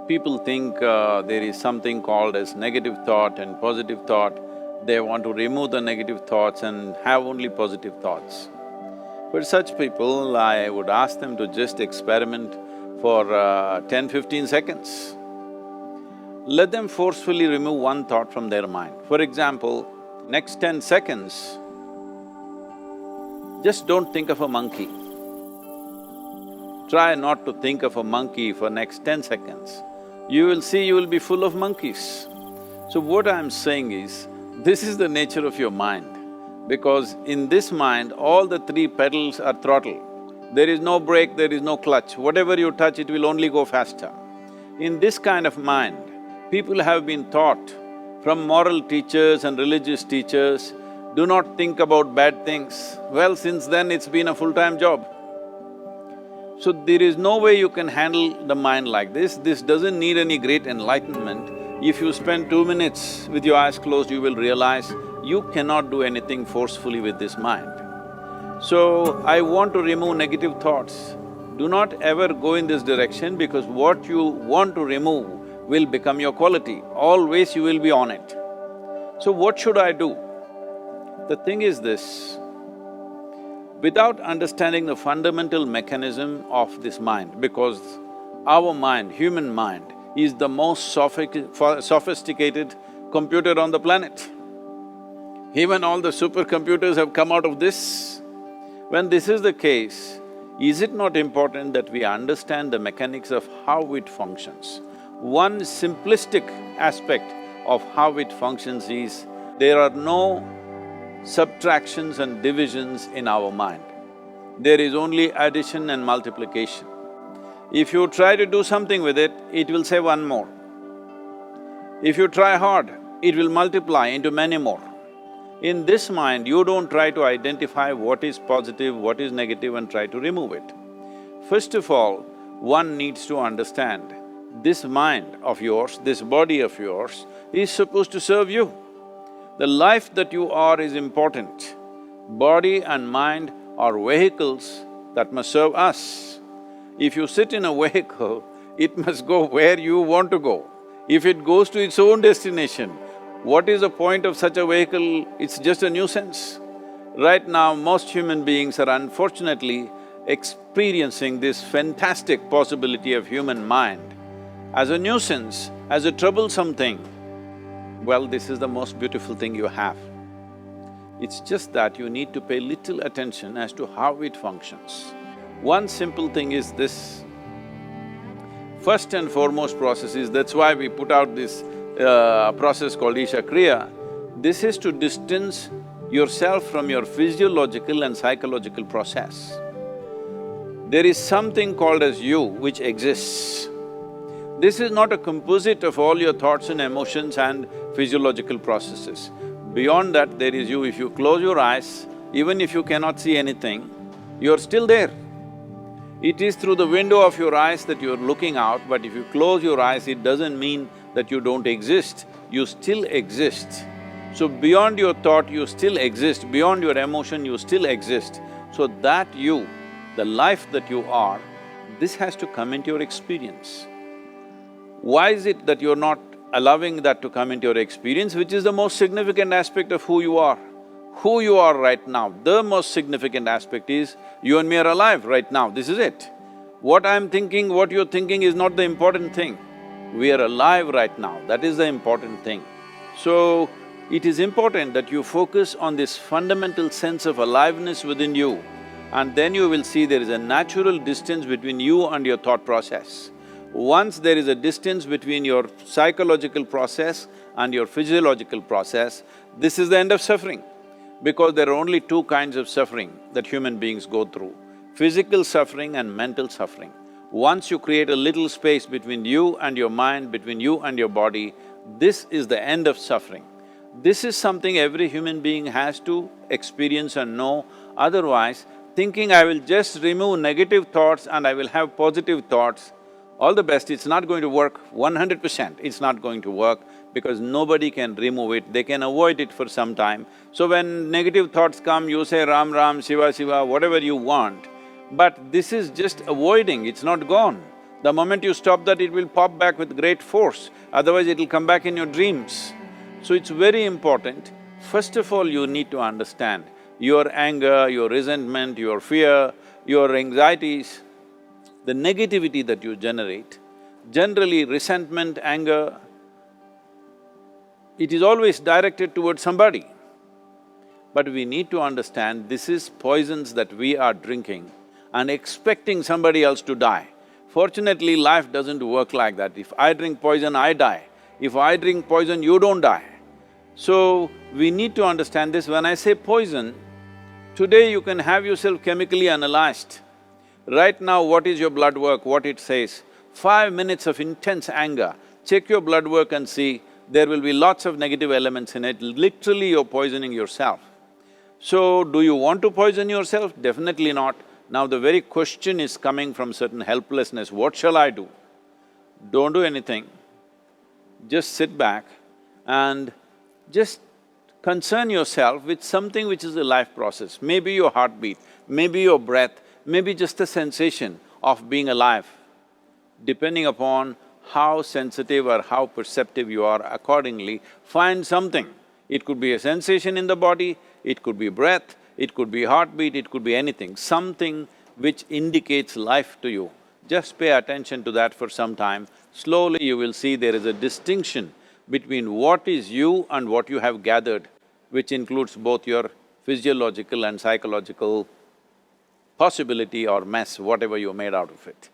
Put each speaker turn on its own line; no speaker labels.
People think there is something called as negative thought and positive thought. They want to remove the negative thoughts and have only positive thoughts. For such people, I would ask them to just experiment for 10-15 seconds. Let them forcefully remove one thought from their mind. For example, next 10 seconds, just don't think of a monkey. Try not to think of a monkey for next 10 seconds. You will see you will be full of monkeys. So what I'm saying is, this is the nature of your mind, because in this mind, all the three pedals are throttle. There is no brake, there is no clutch. Whatever you touch, it will only go faster. In this kind of mind, people have been taught from moral teachers and religious teachers, do not think about bad things. Well, since then it's been a full-time job. So there is no way you can handle the mind like this. This doesn't need any great enlightenment. If you spend 2 minutes with your eyes closed, you will realize you cannot do anything forcefully with this mind. So, I want to remove negative thoughts. Do not ever go in this direction, because what you want to remove will become your quality. Always you will be on it. So what should I do? The thing is this, without understanding the fundamental mechanism of this mind, because our mind, human mind, is the most sophisticated computer on the planet. Even all the supercomputers have come out of this. When this is the case, is it not important that we understand the mechanics of how it functions? One simplistic aspect of how it functions is, there are no subtractions and divisions in our mind. There is only addition and multiplication. If you try to do something with it, it will say one more. If you try hard, it will multiply into many more. In this mind, you don't try to identify what is positive, what is negative and try to remove it. First of all, one needs to understand, this mind of yours, this body of yours is supposed to serve you. The life that you are is important. Body and mind are vehicles that must serve us. If you sit in a vehicle, it must go where you want to go. If it goes to its own destination, what is the point of such a vehicle? It's just a nuisance. Right now, most human beings are unfortunately experiencing this fantastic possibility of human mind as a nuisance, as a troublesome thing. Well, this is the most beautiful thing you have. It's just that you need to pay little attention as to how it functions. One simple thing is this. First and foremost process is, that's why we put out this process called Isha Kriya. This is to distance yourself from your physiological and psychological process. There is something called as you which exists. This is not a composite of all your thoughts and emotions and physiological processes. Beyond that, there is you. If you close your eyes, even if you cannot see anything, you're still there. It is through the window of your eyes that you're looking out, but if you close your eyes, it doesn't mean that you don't exist, you still exist. So beyond your thought, you still exist, beyond your emotion, you still exist. So that you, the life that you are, this has to come into your experience. Why is it that you're not allowing that to come into your experience, which is the most significant aspect of who you are? Who you are right now, the most significant aspect is, you and me are alive right now, this is it. What I'm thinking, what you're thinking is not the important thing. We are alive right now, that is the important thing. So, it is important that you focus on this fundamental sense of aliveness within you, and then you will see there is a natural distance between you and your thought process. Once there is a distance between your psychological process and your physiological process, this is the end of suffering. Because there are only two kinds of suffering that human beings go through, physical suffering and mental suffering. Once you create a little space between you and your mind, between you and your body, this is the end of suffering. This is something every human being has to experience and know, otherwise thinking I will just remove negative thoughts and I will have positive thoughts, all the best, it's not going to work 100%, it's not going to work, because nobody can remove it, they can avoid it for some time. So when negative thoughts come, you say Ram Ram, Shiva Shiva, whatever you want, but this is just avoiding, it's not gone. The moment you stop that, it will pop back with great force, otherwise it will come back in your dreams. So it's very important, first of all you need to understand your anger, your resentment, your fear, your anxieties, the negativity that you generate. Generally resentment, anger, it is always directed towards somebody. But we need to understand this is poisons that we are drinking and expecting somebody else to die. Fortunately, life doesn't work like that. If I drink poison, I die. If I drink poison, you don't die. So, we need to understand this. When I say poison, today you can have yourself chemically analyzed. Right now, what is your blood work, what it says? 5 minutes of intense anger, check your blood work and see, there will be lots of negative elements in it, literally you're poisoning yourself. So, do you want to poison yourself? Definitely not. Now the very question is coming from certain helplessness, what shall I do? Don't do anything, just sit back and just concern yourself with something which is a life process. Maybe your heartbeat, maybe your breath, maybe just the sensation of being alive. Depending upon how sensitive or how perceptive you are, accordingly, find something. It could be a sensation in the body, it could be breath, it could be heartbeat, it could be anything, something which indicates life to you. Just pay attention to that for some time. Slowly you will see there is a distinction between what is you and what you have gathered, which includes both your physiological and psychological possibility or mess, whatever you made out of it.